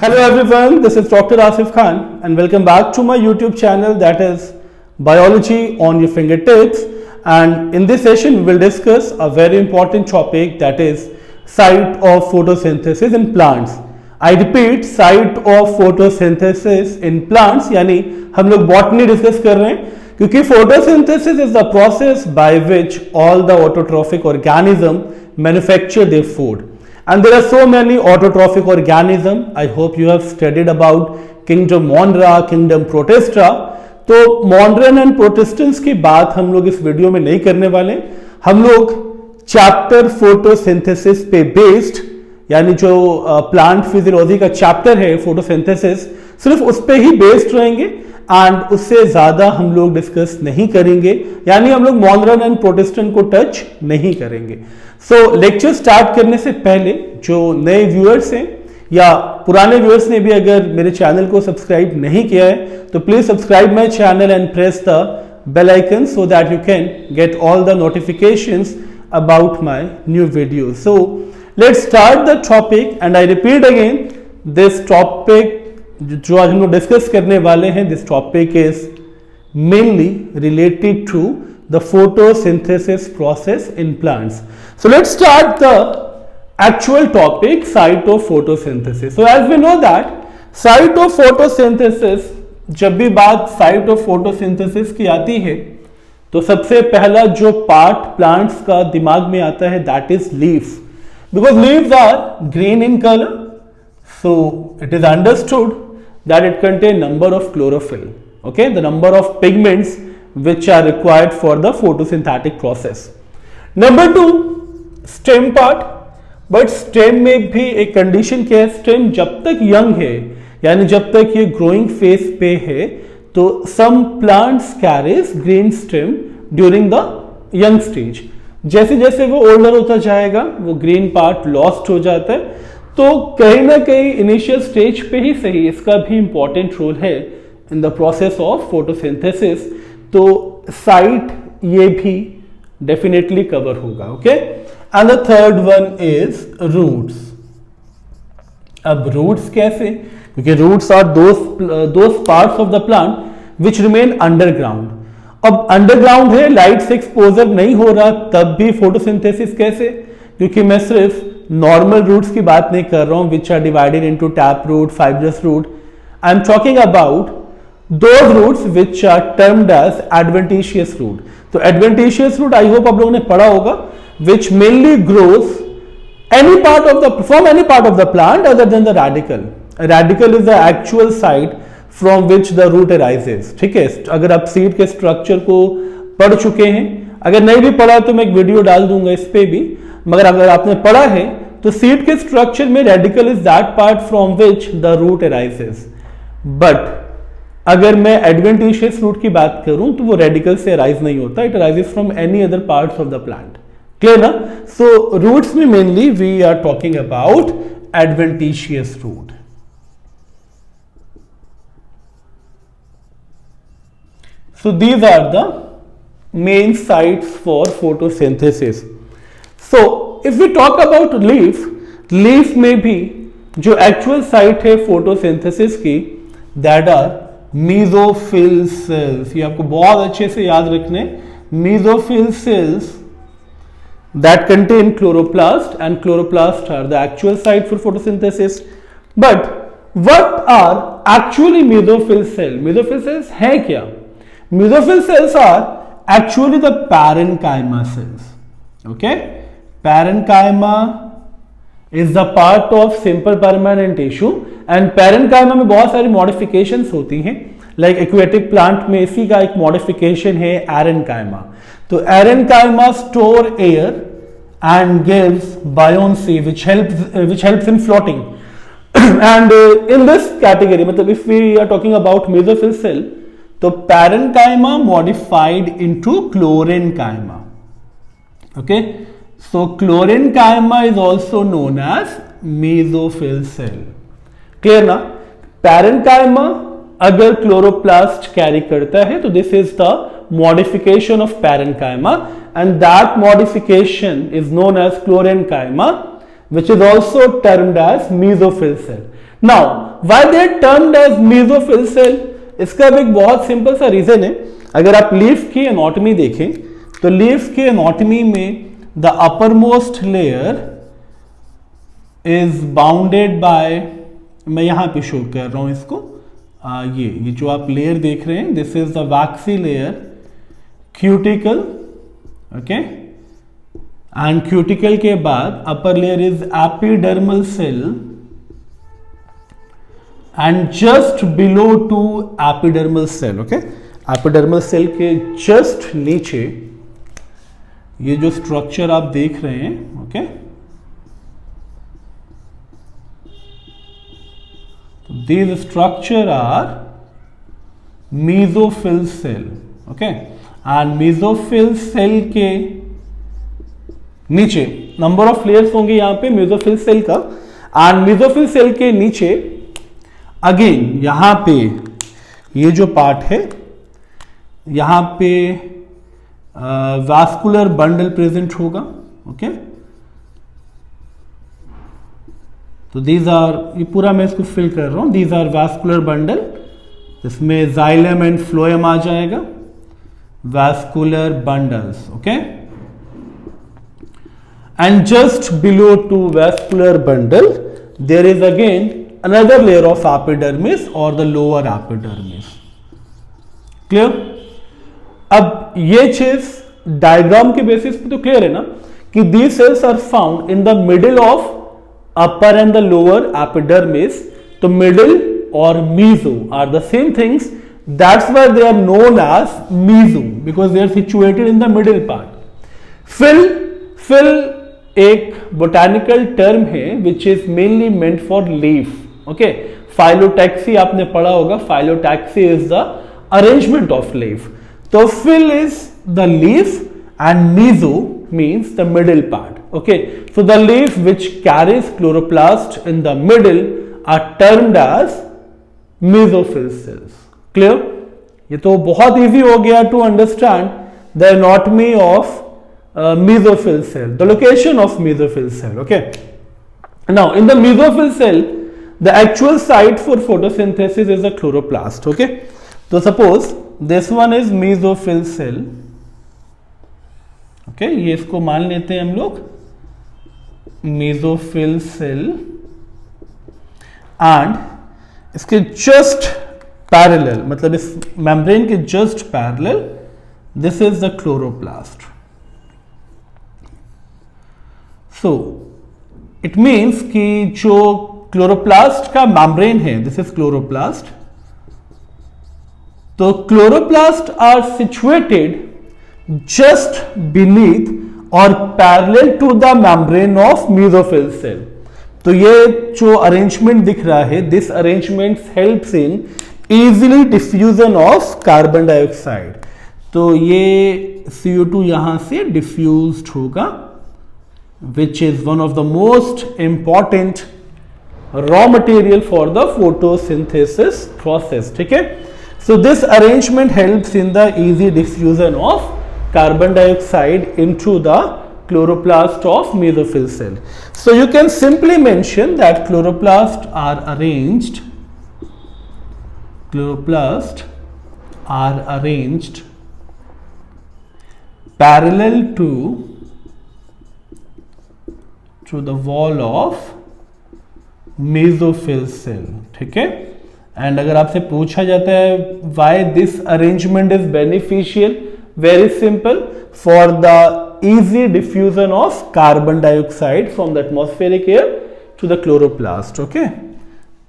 Hello everyone, this is Dr. Asif Khan and welcome back to my YouTube channel, that is Biology on Your Fingertips. And in this session we will discuss a very important topic, that is site of photosynthesis in plants. I repeat, site of photosynthesis in plants, यानी हम लोग botany discuss कर रहे हैं क्योंकि photosynthesis is the process by which all the autotrophic organism manufacture their food. And there are so many autotrophic organisms. I hope you have studied about kingdom Monera, kingdom Protista. तो Monera and Protistans की बात हम लोग इस video में नहीं करने वाले. हम लोग चैप्टर फोटोसिंथेसिस पे बेस्ड, यानी जो प्लांट फिजियोलॉजी का चैप्टर है फोटोसिंथेसिस, सिर्फ उस पे ही बेस्ड रहेंगे एंड उससे ज्यादा हम लोग डिस्कस नहीं करेंगे, यानी हम लोग Monera एंड प्रोटिस्टन को टच नहीं करेंगे. सो लेक्चर स्टार्ट करने से पहले जो नए व्यूअर्स हैं या पुराने व्यूअर्स ने भी अगर मेरे चैनल को सब्सक्राइब नहीं किया है तो please subscribe my channel and press the bell icon so that you can get all the notifications about my new video. So let's start the topic and I repeat again, this topic जो आज हम लोग discuss करने वाले हैं, this topic is mainly related to the photosynthesis process in plants. So let's start the actual topic, site of photosynthesis. So as we know that site of photosynthesis, जब भी बात site of photosynthesis की आती है तो सबसे पहला जो पार्ट प्लांट्स का दिमाग में आता है that is leaf, because leaves are green in color. So it is understood that it contains number of chlorophyll, okay, the number of pigments which are required for the photosynthetic process. Number 2, stem part. But stem में भी एक condition क्या है, stem जब तक young है यानी जब तक ये ग्रोइंग फेज पे है तो some plants carries green stem during the young stage. जैसे जैसे वो ओल्डर होता जाएगा वो ग्रीन पार्ट लॉस्ट हो जाता है. तो कहीं ना कहीं इनिशियल स्टेज पे ही सही इसका भी इंपॉर्टेंट रोल है in the process of photosynthesis. तो साइट ये भी डेफिनेटली कवर होगा. Okay, and the third one is roots. अब रूट्स कैसे, क्योंकि roots are those parts of the plant which remain underground. अब अंडरग्राउंड है, लाइट से एक्सपोजर नहीं हो रहा, तब भी फोटोसिंथेसिस कैसे, क्योंकि मैं सिर्फ नॉर्मल रूट्स की बात नहीं कर रहा हूं which are divided into tap root, fibrous root. I am talking about those roots which are termed as adventitious root. तो adventitious root I hope आप लोगों ने पढ़ा होगा, which mainly grows from any part of the plant other than the radicle. A radicle is the actual site from which the root arises. ठीक है, अगर आप सीड के स्ट्रक्चर को पढ़ चुके हैं, अगर नहीं भी पढ़ा तो मैं एक वीडियो डाल दूंगा इस पे भी, मगर अगर आपने पढ़ा है तो सीड के स्ट्रक्चर में radical is that part from which the root arises. But अगर मैं एडवेंटिशियस रूट की बात करूं तो वो रेडिकल से अराइज नहीं होता, it arises from any other parts of the plant. Clear ना? सो रूट्स में mainly we are talking about adventitious root. So these are the main sites for photosynthesis. So if we talk about leaf, leaf में भी जो actual site है photosynthesis की, that are mesophyll cells. ये आपको बहुत अच्छे से याद रखने. Mesophyll cells that contain chloroplast, and chloroplast are the actual site for photosynthesis. But what are actually mesophyll cell? Mesophyll cells है क्या? Mesophyll cells are actually the parenchyma cells. Okay, parenchyma is the part of simple permanent tissue. And parenchyma में बहुत सारी modifications होती हैं, like aquatic plant में इसी का एक मॉडिफिकेशन है एरेनकाइमा. तो aerenchyma store air and gives buoyancy which helps in floating. And in this category, मतलब if we are talking about mesophyll cell, तो parenchyma modified into chlorenchyma. Okay, so chlorenchyma is also known as mesophyll cell. Clear ना? Parenchyma अगर chloroplast carry करता है तो this is the modification of parenchyma and that modification is known as chlorenchyma, which is also termed as mesophyll cell. Now why they are termed as mesophyll cell? इसका भी एक बहुत simple सा reason है. अगर आप लीफ की anatomy देखें तो लीफ की एनाटॉमी में the upper most layer is bounded bye, मैं यहां पे शो कर रहा हूं इसको, ये जो आप लेयर देख रहे हैं, this is the waxy layer, cuticle, okay, and cuticle के बाद upper layer is epidermal cell, and just below to epidermal cell, okay, epidermal cell के जस्ट नीचे ये जो स्ट्रक्चर आप देख रहे हैं, okay, these structure are mesophyll cell, okay, and mesophyll cell के नीचे नंबर ऑफ लेयर्स होंगे यहां पे mesophyll cell का, and mesophyll cell के नीचे अगेन यहां पे ये जो पार्ट है यहां पे वास्कुलर बंडल प्रेजेंट होगा, ओके. तो दीज आर, ये पूरा मैं इसको फिल कर रहा हूं, दीज आर वास्कुलर बंडल, इसमें जाइलम एंड फ्लोएम आ जाएगा, vascular bundles, okay. And just below to vascular bundle there is again another layer of epidermis और द लोअर एपिडर्मिस. क्लियर? अब ये चीज डायग्राम के बेसिस पे तो क्लियर है ना कि these cells are found in the middle of upper and the lower epidermis. So middle or meso are the same things. That's why they are known as meso, because they are situated in the middle part. Fill एक botanical term है which is mainly meant for leaf. Okay, phyllotaxy आपने पढ़ा होगा. Phyllotaxy is the arrangement of leaf. So fill is the leaf and meso means the middle part. Okay, so the leaf which carries chloroplast in the middle are termed as mesophyll cells. Clear? ये तो बहुत easy हो गया to understand the anatomy of mesophyll cell, the location of mesophyll cell. Okay. Now in the mesophyll cell, the actual site for photosynthesis is the chloroplast. Okay. So suppose this one is mesophyll cell. Okay, ये इसको मान लेते हैं हम लोग mesophyll cell, and इसके just parallel, मतलब इस मेम्ब्रेन के just parallel, this is the chloroplast. So it means कि जो क्लोरोप्लास्ट का मेम्ब्रेन है, दिस इज क्लोरोप्लास्ट. तो chloroplast are situated just beneath or parallel to the membrane of mesophyll cell. तो ये जो अरेंजमेंट दिख रहा है, this arrangement helps in easily diffusion of carbon dioxide. तो ये CO2 यहां से diffused होगा, which is one of the most important raw material for the photosynthesis process. ठीक है? So this arrangement helps in the easy diffusion of carbon dioxide into the chloroplast of mesophyll cell. So you can simply mention that chloroplasts are arranged parallel to the wall of mesophyll cell. ठीक है? And अगर आपसे पूछा जाता है why this arrangement is beneficial, very simple, for the easy diffusion of carbon dioxide from the atmospheric air to the chloroplast. Okay,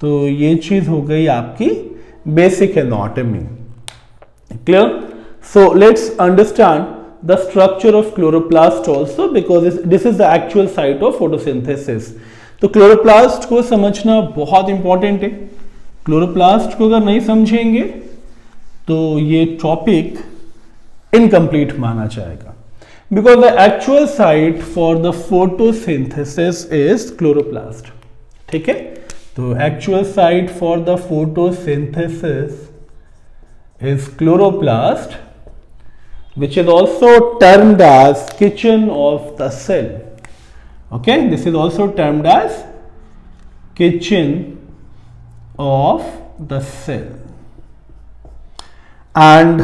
तो ये चीज हो गई आपकी basic anatomy. Clear? So let's understand the structure of chloroplast also, because this is the actual site of photosynthesis. तो chloroplast को समझना बहुत इंपॉर्टेंट है. क्लोरोप्लास्ट को अगर नहीं समझेंगे तो ये टॉपिक इनकम्प्लीट माना जाएगा, because the actual site for the photosynthesis is chloroplast. ठीक है? तो actual site for the photosynthesis is chloroplast, which is also termed as kitchen of the cell. Okay, this is also termed as kitchen of the cell. And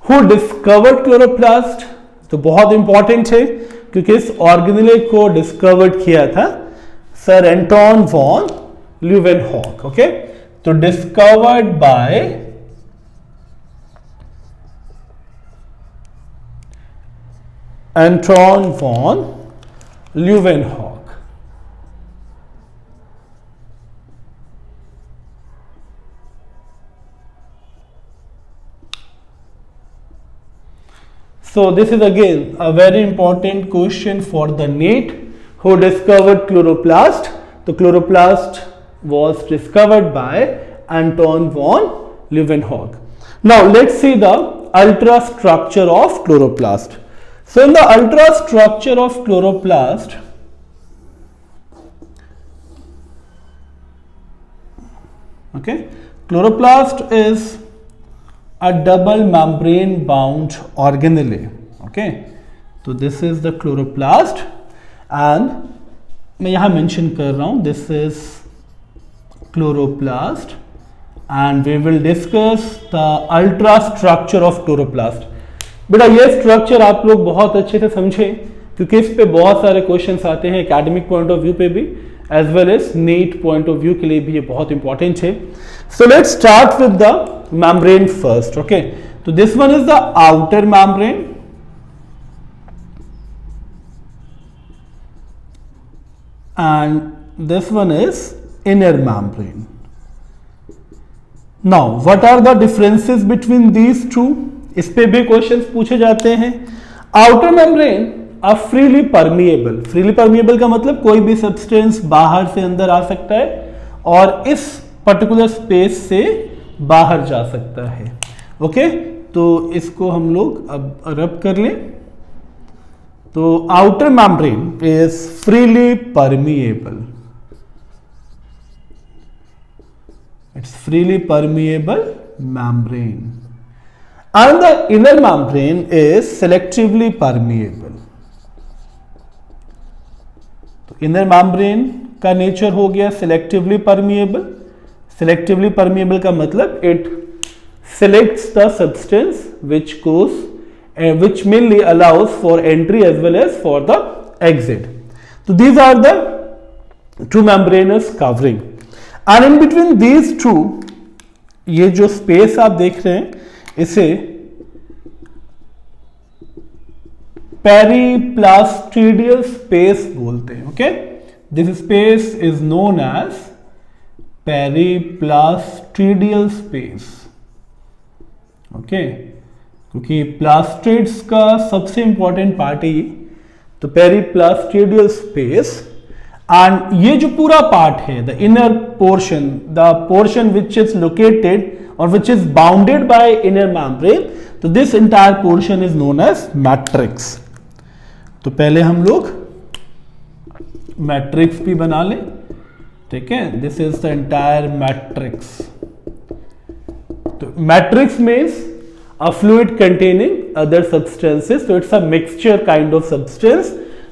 who discovered chloroplast? तो बहुत important है क्योंकि इस organelle को discovered किया था sir Anton von Leeuwenhoek. Okay, तो discovered by Anton von Leeuwenhoek. So this is again a very important question for the NEET. Who discovered chloroplast? The chloroplast was discovered by Anton von Leeuwenhoek. Now let's see the ultrastructure of chloroplast. So in the ultrastructure of chloroplast, okay, chloroplast is a double membrane bound organelle. Okay, so this is the chloroplast and मैं यहाँ mention कर रहा हूँ this is chloroplast and we will discuss the ultrastructure of chloroplast. बेटा ये structure आप लोग बहुत अच्छे से समझें क्योंकि इस पे बहुत सारे क्वेश्चंस आते हैं एकेडमिक पॉइंट ऑफ व्यू पे भी as well as NEET point of view के लिए भी ये बहुत इंपॉर्टेंट है. So let's start with the membrane first. Okay, so this one is the outer membrane and this one is inner membrane. Now what are the differences between these two? इस पे भी questions पूछे जाते हैं. outer membrane are freely permeable. freely permeable का मतलब कोई भी सब्सटेंस बाहर से अंदर आ सकता है और इस पर्टिकुलर स्पेस से बाहर जा सकता है. ओके, तो इसको हम लोग अब रब कर लें. तो outer membrane is freely permeable. It's freely permeable membrane and the inner membrane is selectively permeable. तो इनर मेम्ब्रेन का नेचर हो गया सेलेक्टिवली परमिएबल. Selectively permeable का मतलब it selects the substance which goes which mainly allows for entry as well as for the exit. So these are the two membranous covering and in between these two ये जो space आप देख रहे हैं इसे periplastidial space बोलते हैं. Okay, this space is known as periplastidial space. Okay, क्योंकि प्लास्टिड्स का सबसे इंपॉर्टेंट पार्ट है ये. तो पेरीप्लास्टिडियल स्पेस एंड ये जो पूरा पार्ट है the inner portion, the portion which is located और which is bounded by inner membrane, तो this entire portion is known as matrix. तो पहले हम लोग मैट्रिक्स भी बना लें. ठीक है, this is the entire matrix. तो matrix means a fluid containing other substances, so it's a mixture kind of substance.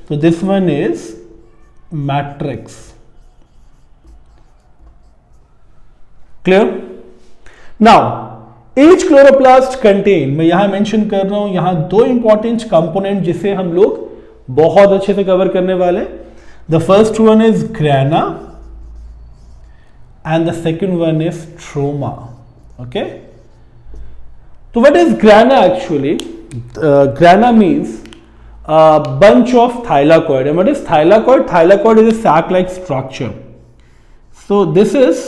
So this one is matrix. Clear? Now each chloroplast contain, मैं यहां मेंशन कर रहा हूं यहां दो इंपॉर्टेंट कंपोनेंट जिसे हम लोग बहुत अच्छे से कवर करने वाले हैं. The first one is grana and the second one is stroma. Okay, so what is grana actually? Grana means a bunch of thylakoid. And what is thylakoid? Thylakoid is a sac-like structure. So this is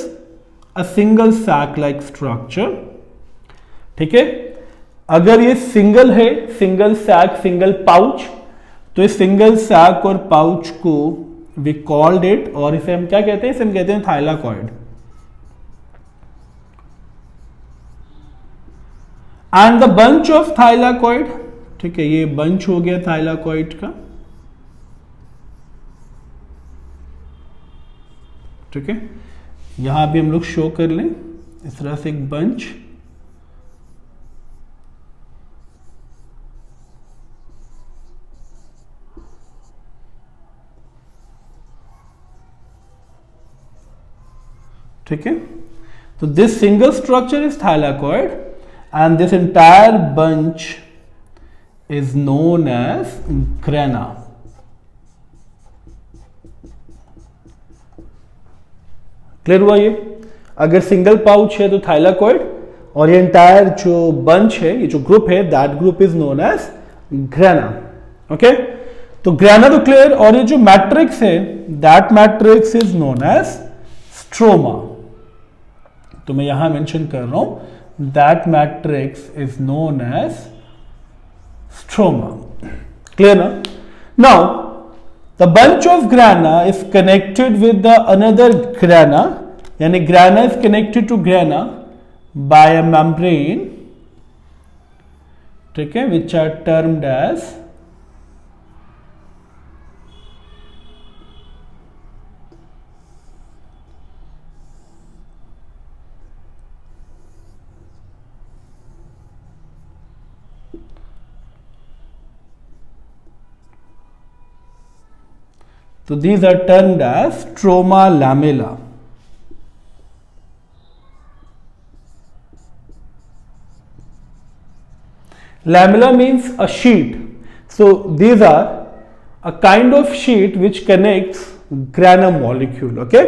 a single sac-like structure. ठीक है, अगर ये single है, single sac, single pouch, तो इस single sac और pouch को we called it, और इसे हम क्या कहते हैं? इसे हम कहते हैं thylakoid. And the bunch of thylakoid, ठीक है, ये बंच हो गया थाइलाकॉइड का. ठीक है, यहां भी हम लोग शो कर लें इस तरह से एक बंच. ठीक है, तो this single structure is thylakoid and this entire bunch is known as grana. Clear हुआ ये? अगर सिंगल पाउच है तो थाइलाकॉइड, और ये एंटायर जो बंच है, ये जो ग्रुप है, that group is known as grana. Okay, तो ग्रेना तो क्लियर, और ये जो मैट्रिक्स है that matrix is known as stroma. तो मैं यहां मेंशन कर रहा हूं that matrix is known as stroma. Clear ना? Now the bunch of grana is connected with the another grana, यानी grana is connected to grana by a membrane, ठीक है, which are termed as so these are termed as stroma lamella. Lamella means a sheet. So these are a kind of sheet which connects grana molecule. Okay,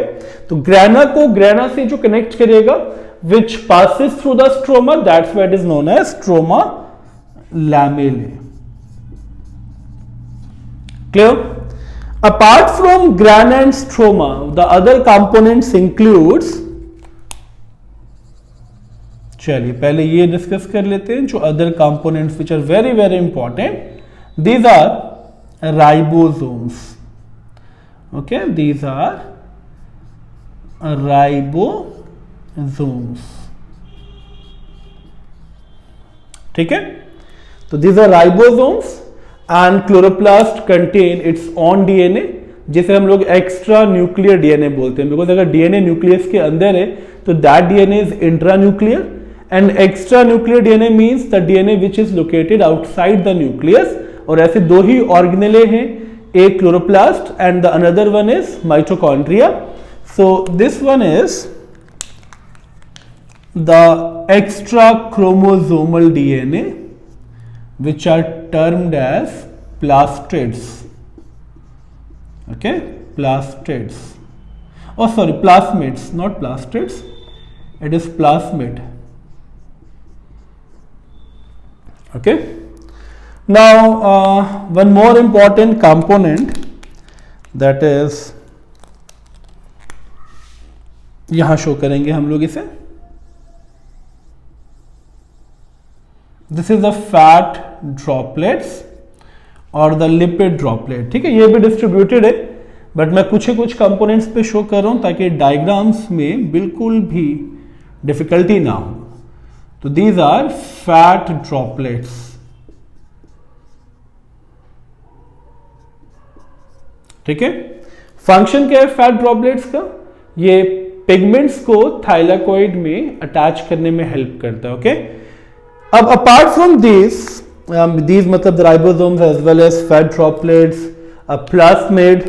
तो grana को grana से जो connect करेगा, which passes through the stroma, that's why it is known as stroma lamellae. Clear? Apart from grana and stroma, the other components includes, चलिए पहले ये discuss कर लेते हैं जो other components which are very very important. These are ribosomes. Okay, these are ribosomes. ठीक है, तो these are ribosomes and chloroplast contain its own DNA, जिसे हम लोग एक्स्ट्रा न्यूक्लियर डीएनए बोलते हैं. बिकॉज अगर डीएनए न्यूक्लियस के अंदर है तो that DNA is intra nuclear, and extra nuclear DNA means the DNA which is located outside the nucleus. और ऐसे दो ही ऑर्गेनेले हैं, एक chloroplast and the another one is mitochondria. So this one is the extra chromosomal DNA which are termed as plastids. Okay, plastids. Oh sorry, plasmids, not plastids, it is plasmid. Okay, now one more important component, that is यहां show करेंगे हम लोग इसे. This is the fat droplets और the lipid droplet. ठीक है, ये भी डिस्ट्रीब्यूटेड है, बट मैं कुछ ही कुछ कंपोनेंट्स पे शो कर रहा हूं ताकि डायग्राम्स में बिल्कुल भी डिफिकल्टी ना हो. तो दीज आर फैट ड्रॉपलेट्स. ठीक है, फंक्शन क्या है फैट ड्रॉपलेट्स का? ये पिगमेंट्स को थाइलाकॉइड में अटैच करने में हेल्प करता है. ओके, अब अपार्ट फ्रॉम these मतलब the ribosomes as well as fat droplets, plasmid,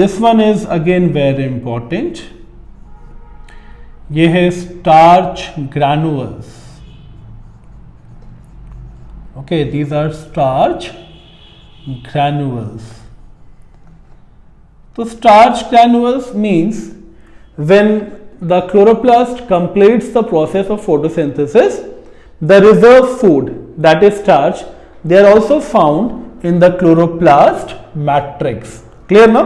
this one is again very important. ये है starch granules. Okay, these are starch granules. So starch granules means when the chloroplast completes the process of photosynthesis, the reserve food, that is starch, they are also found in the chloroplast matrix. Clear ना?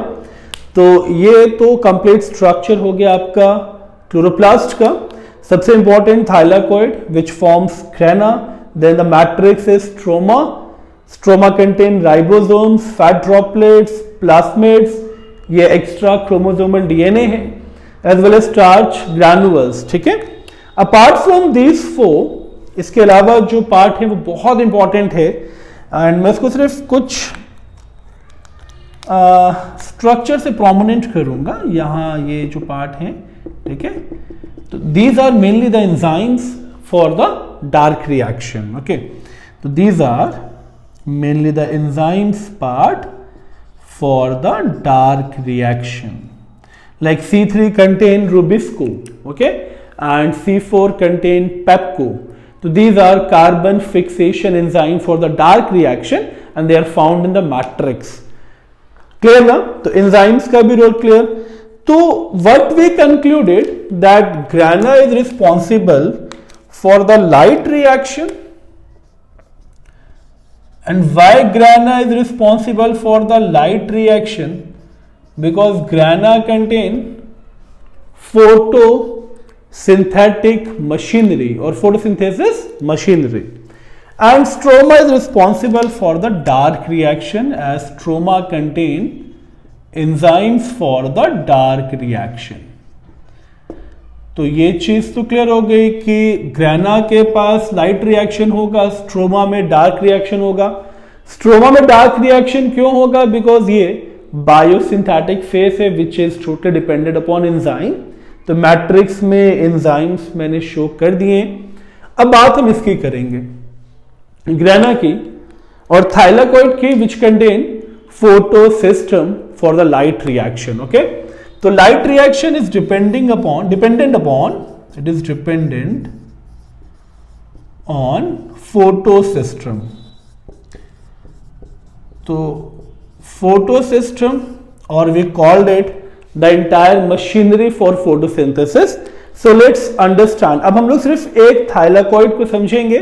तो ये तो complete structure हो गया आपका chloroplast का. सबसे important thylakoid which forms grana, then the matrix is stroma. Stroma contain ribosomes, fat droplets, plasmids, ये extra chromosomal DNA है, as well as starch granules. ठीक है, अपार्ट फ्रॉम दीज फोर, इसके अलावा जो पार्ट है वो बहुत इंपॉर्टेंट है, एंड मैं इसको सिर्फ कुछ स्ट्रक्चर से प्रोमिनेंट करूंगा. यहाँ ये जो पार्ट है, ठीक है, तो these are mainly the enzymes for the dark reaction. Okay, तो these are mainly the enzymes part for the dark reaction. like C3 contain Rubisco, okay, and C4 contain Pepco. So these are carbon fixation enzyme for the dark reaction and they are found in the matrix. Clear ना? तो enzymes का भी role clear. So what we concluded that grana is responsible for the light reaction. And why grana is responsible for the light reaction? Because grana contain photosynthetic machinery or photosynthesis machinery. And stroma is responsible for the dark reaction as stroma contain enzymes for the dark reaction. तो ये चीज तो clear हो गई कि grana के पास light reaction होगा, stroma में डार्क रिएक्शन होगा. स्ट्रोमा में डार्क रिएक्शन क्यों होगा? बिकॉज ये बायोसिंथेटिक फेस है which is totally dependent upon enzyme. तो मैट्रिक्स में एंजाइम्स मैंने शो कर दिए. अब बात हम इसकी करेंगे ग्रेना की और थाइलाकोइड की which contain photosystem for the light reaction. Okay, तो light reaction is dependent on photosystem. तो फोटोसिस्टम और we called it the entire machinery for photosynthesis. So let's understand. अब हम लोग सिर्फ एक थाइलाकोइड को समझेंगे.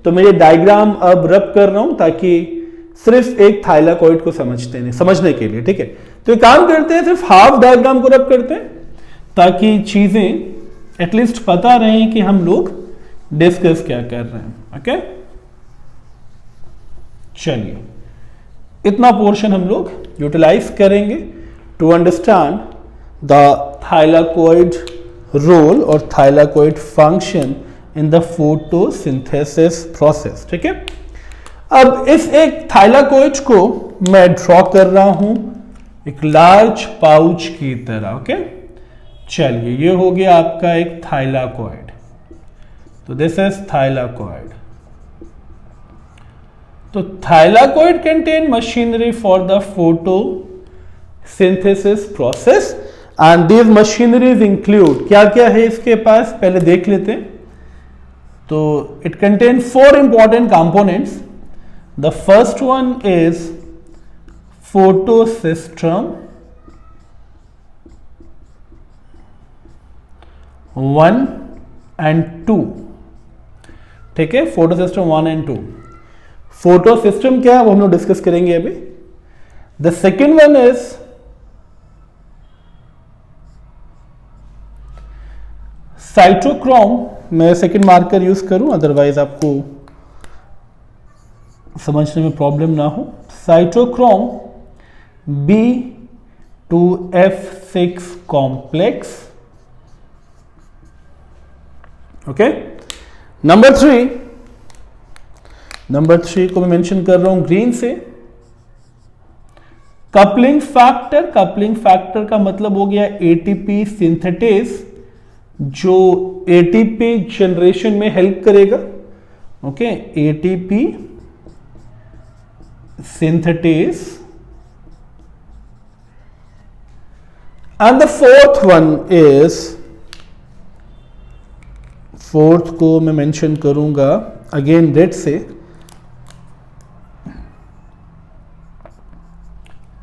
तो मैं ये डायग्राम अब रब कर रहा हूं ताकि सिर्फ एक थाइलाकोइड को समझने के लिए. ठीक है, तो एक काम करते हैं, सिर्फ हाफ डायग्राम को रब करते हैं ताकि चीजें एटलीस्ट पता रहे कि हम लोग डिस्कस क्या कर रहे हैं. ओके, चलिए इतना पोर्शन हम लोग यूटिलाइज करेंगे to understand the thylakoid role और thylakoid function in the photosynthesis process. ठीक है, अब इस एक थाइलाकोइड को मैं ड्रॉ कर रहा हूं एक लार्ज पाउच की तरह. ओके, चलिए ये हो गया आपका एक थाइलाकोइड. तो दिस इज थाइलाकोइड. तो thylakoid contain machinery for the photosynthesis process and these machineries include, क्या क्या है इसके पास पहले देख लेते हैं. तो it contain 4 important components. The first one is photosystem 1 and 2. ठीक है, photosystem 1 and 2. photosystem क्या है वो हम लोग डिस्कस करेंगे अभी. The second one is cytochrome. मैं सेकेंड मार्कर यूज करूं अदरवाइज आपको समझने में प्रॉब्लम ना हो. Cytochrome B2F6 complex. Okay, number 3 को मैं मेंशन कर रहा हूं ग्रीन से. कपलिंग फैक्टर का मतलब हो गया एटीपी सिंथेटेस जो एटीपी जनरेशन में हेल्प करेगा. Okay, ATP synthetase. And the fourth one is, fourth को मैं मेंशन करूंगा अगेन रेड से.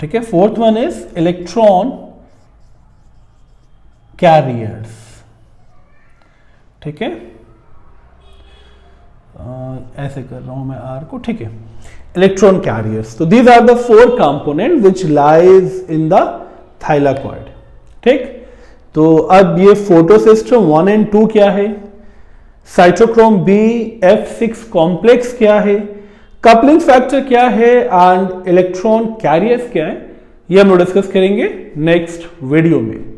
ठीक है, fourth one is electron carriers. ठीक है, ऐसे कर रहा हूं मैं आर को. ठीक है, electron carriers. So these are the 4 components which lies in the thylakoid. ठीक, तो अब ये फोटोसिस्टम 1 and 2 क्या है, साइटोक्रोम BF6 कॉम्प्लेक्स क्या है, कपलिंग फैक्टर क्या है एंड इलेक्ट्रॉन कैरियर्स क्या है, ये हम लोग डिस्कस करेंगे नेक्स्ट वीडियो में.